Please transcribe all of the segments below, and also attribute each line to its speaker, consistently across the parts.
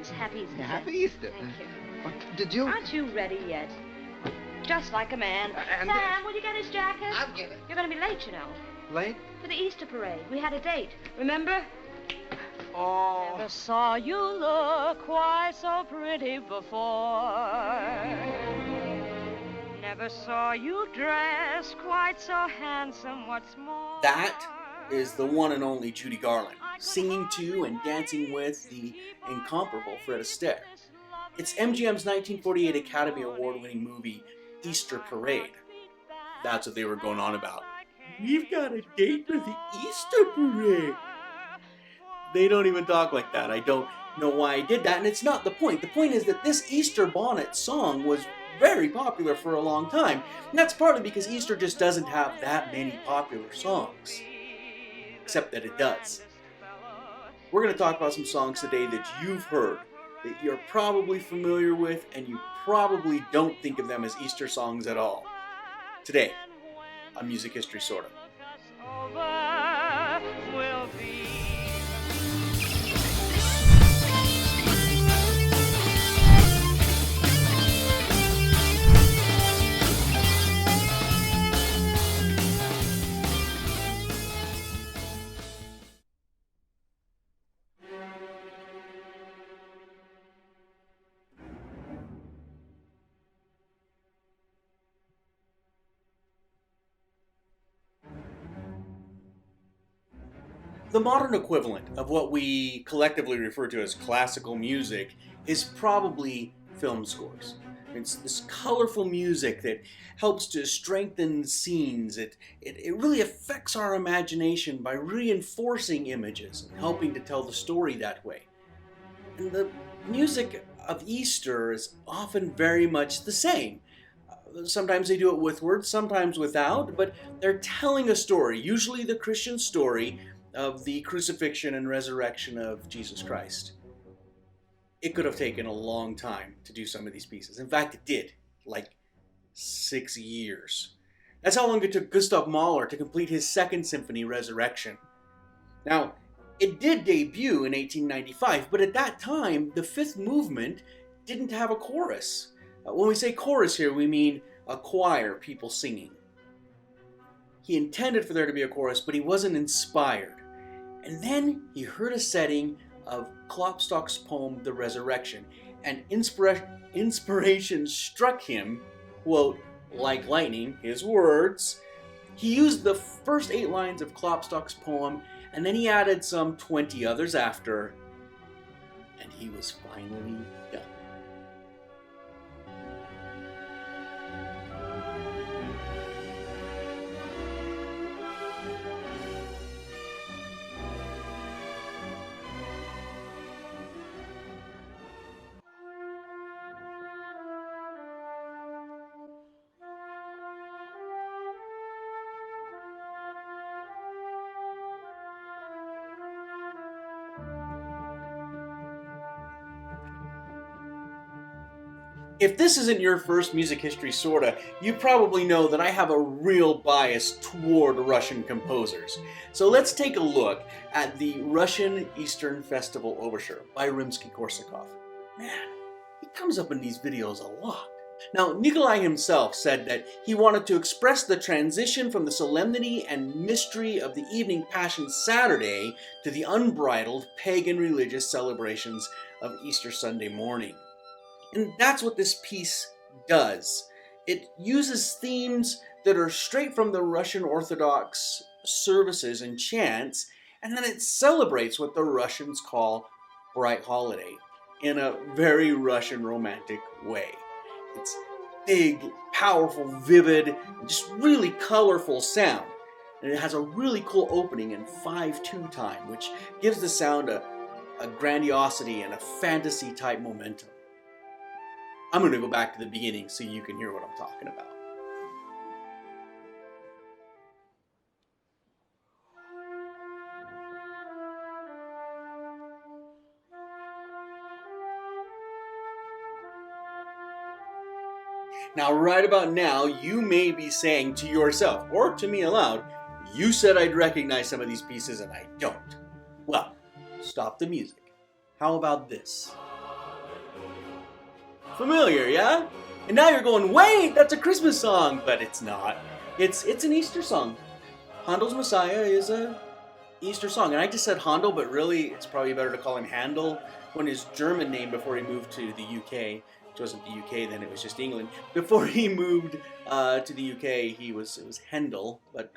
Speaker 1: Thanks. Happy Easter.
Speaker 2: Yeah, Happy Easter.
Speaker 1: Thank you.
Speaker 2: What, did you?
Speaker 1: Aren't you ready yet? Just like a man.
Speaker 2: And
Speaker 1: Sam, will you get his jacket?
Speaker 2: I'll get it.
Speaker 1: You're going to be late, you know.
Speaker 2: Late?
Speaker 1: For the Easter parade. We had a date. Remember?
Speaker 2: Oh.
Speaker 1: Never saw you look quite so pretty before. Never saw you dress quite so handsome. What's more?
Speaker 3: That is the one and only Judy Garland, singing to and dancing with the incomparable Fred Astaire. It's MGM's 1948 Academy Award-winning movie, Easter Parade. That's what they were going on about. We've got a date for the Easter Parade. They don't even talk like that. I don't know why I did that, and it's not the point. The point is that this Easter bonnet song was very popular for a long time, and that's partly because Easter just doesn't have that many popular songs. Except that it does. We're going to talk about some songs today that you've heard, that you're probably familiar with, and you probably don't think of them as Easter songs at all. Today, on Music History Sorta. The modern equivalent of what we collectively refer to as classical music is probably film scores. It's this colorful music that helps to strengthen scenes. It really affects our imagination by reinforcing images and helping to tell the story that way. And the music of Easter is often very much the same. Sometimes they do it with words, sometimes without, but they're telling a story, usually the Christian story of the crucifixion and resurrection of Jesus Christ. It could have taken a long time to do some of these pieces. In fact, it did, like 6 years. That's how long it took Gustav Mahler to complete his second symphony, Resurrection. Now, it did debut in 1895, but at that time, the fifth movement didn't have a chorus. When we say chorus here, we mean a choir, people singing. He intended for there to be a chorus, but he wasn't inspired. And then he heard a setting of Klopstock's poem, The Resurrection, and inspiration struck him, quote, like lightning, his words. He used the first 8 lines of Klopstock's poem, and then he added some 20 others after, and he was finally done. If this isn't your first Music History Sorta, you probably know that I have a real bias toward Russian composers. So let's take a look at the Russian Eastern Festival Overture by Rimsky-Korsakov. Man, he comes up in these videos a lot. Now, Nikolai himself said that he wanted to express the transition from the solemnity and mystery of the evening Passion Saturday to the unbridled pagan religious celebrations of Easter Sunday morning. And that's what this piece does. It uses themes that are straight from the Russian Orthodox services and chants, and then it celebrates what the Russians call Bright Holiday in a very Russian romantic way. It's big, powerful, vivid, and just really colorful sound. And it has a really cool opening in 5/2 time, which gives the sound a grandiosity and a fantasy-type momentum. I'm going to go back to the beginning so you can hear what I'm talking about. Now, right about now, you may be saying to yourself, or to me aloud, you said I'd recognize some of these pieces and I don't. Well, stop the music. How about this? Familiar, yeah? And now you're going, wait, that's a Christmas song, but it's not. It's an Easter song. Handel's Messiah is a Easter song. And I just said Handel, but really it's probably better to call him Handel. When his German name before he moved to the UK, which wasn't the UK then, it was just England. Before he moved to the UK, it was Handel. But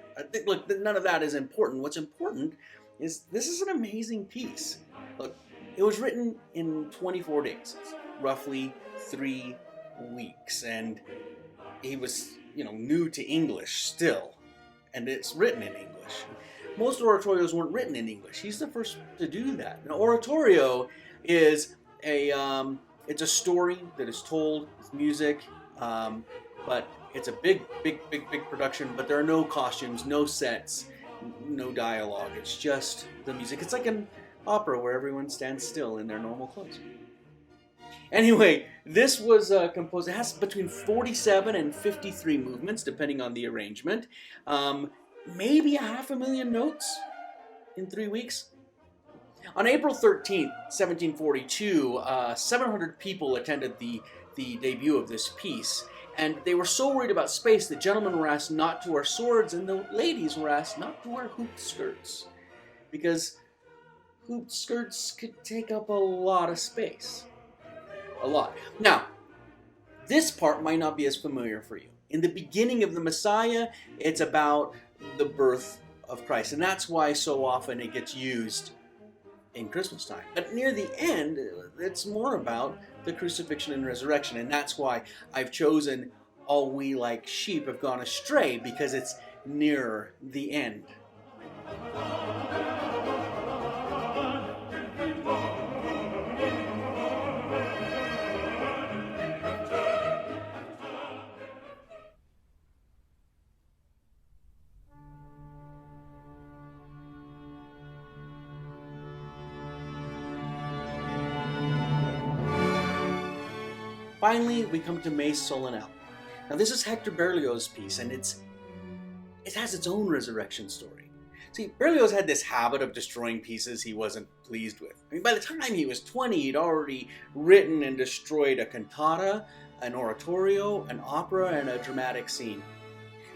Speaker 3: look, none of that is important. What's important is this is an amazing piece. Look, it was written in 24 days, roughly 3 weeks, and he was, new to English still, and it's written in English. Most oratorios weren't written in English. He's the first to do that. An oratorio is it's a story that is told with music, but it's a big production. But there are no costumes, no sets, no dialogue. It's just the music. It's like an opera where everyone stands still in their normal clothes. Anyway, this was composed. It has between 47 and 53 movements, depending on the arrangement. Maybe 500,000 notes in 3 weeks. On April 13th, 1742, 700 people attended the debut of this piece, and they were so worried about space that gentlemen were asked not to wear swords, and the ladies were asked not to wear hooped skirts, because hooped skirts could take up a lot of space. A lot. Now, this part might not be as familiar for you. In the beginning of the Messiah, it's about the birth of Christ, and that's why so often it gets used in Christmas time. But near the end, it's more about the crucifixion and resurrection, and that's why I've chosen All We Like Sheep Have Gone Astray, because it's nearer the end. Finally, we come to Messe Solennelle. Now, this is Hector Berlioz's piece, and it has its own resurrection story. See, Berlioz had this habit of destroying pieces he wasn't pleased with. I mean, by the time he was 20, he'd already written and destroyed a cantata, an oratorio, an opera, and a dramatic scene.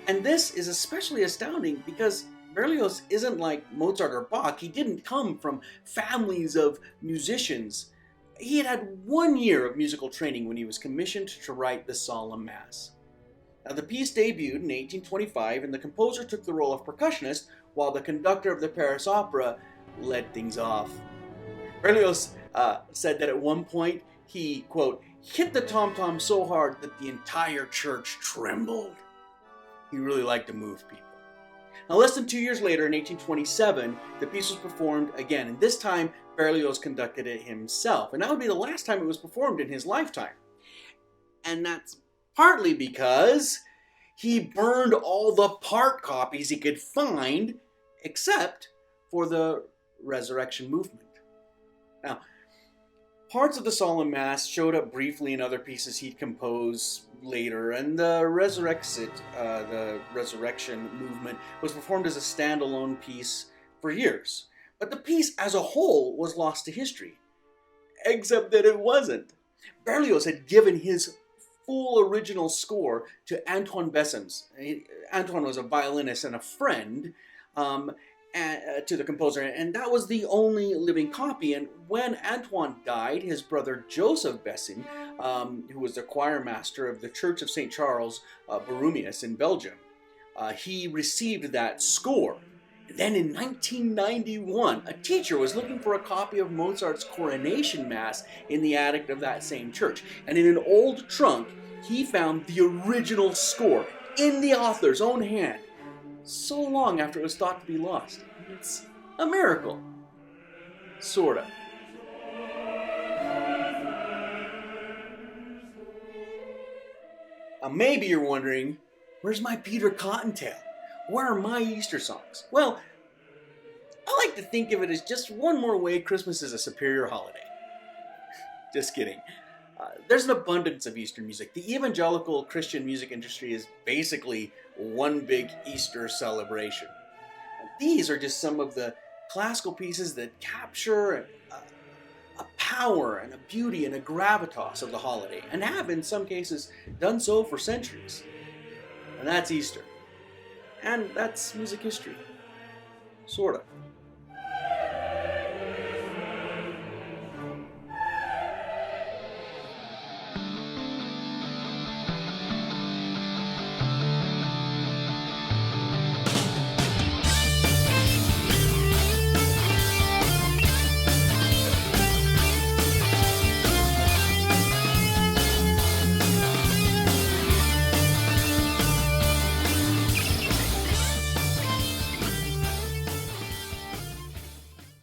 Speaker 3: And this is especially astounding because Berlioz isn't like Mozart or Bach. He didn't come from families of musicians. He had 1 year of musical training when he was commissioned to write the Solemn Mass. Now, the piece debuted in 1825, and the composer took the role of percussionist, while the conductor of the Paris Opera led things off. Berlioz said that at one point he, quote, hit the tom-tom so hard that the entire church trembled. He really liked to move people. Now, less than 2 years later, in 1827, the piece was performed again, and this time Berlioz conducted it himself, and that would be the last time it was performed in his lifetime. And that's partly because he burned all the part copies he could find, except for the Resurrection Movement. Now, parts of the Solemn Mass showed up briefly in other pieces he'd compose later, and the Resurrection Movement was performed as a standalone piece for years. But the piece as a whole was lost to history, except that it wasn't. Berlioz had given his full original score to Antoine Bessems. Antoine was a violinist and a friend to the composer, and that was the only living copy. And when Antoine died, his brother Joseph Bessems, who was the choir master of the Church of St. Charles Borromeus in Belgium, he received that score. Then in 1991, a teacher was looking for a copy of Mozart's Coronation Mass in the attic of that same church. And in an old trunk, he found the original score in the author's own hand, so long after it was thought to be lost. It's a miracle. Sorta. Maybe you're wondering, where's my Peter Cottontail? Where are my Easter songs? Well, I like to think of it as just one more way Christmas is a superior holiday. Just kidding. There's an abundance of Easter music. The evangelical Christian music industry is basically one big Easter celebration. These are just some of the classical pieces that capture a power and a beauty and a gravitas of the holiday, and have in some cases done so for centuries. And that's Easter. And that's music history. Sorta.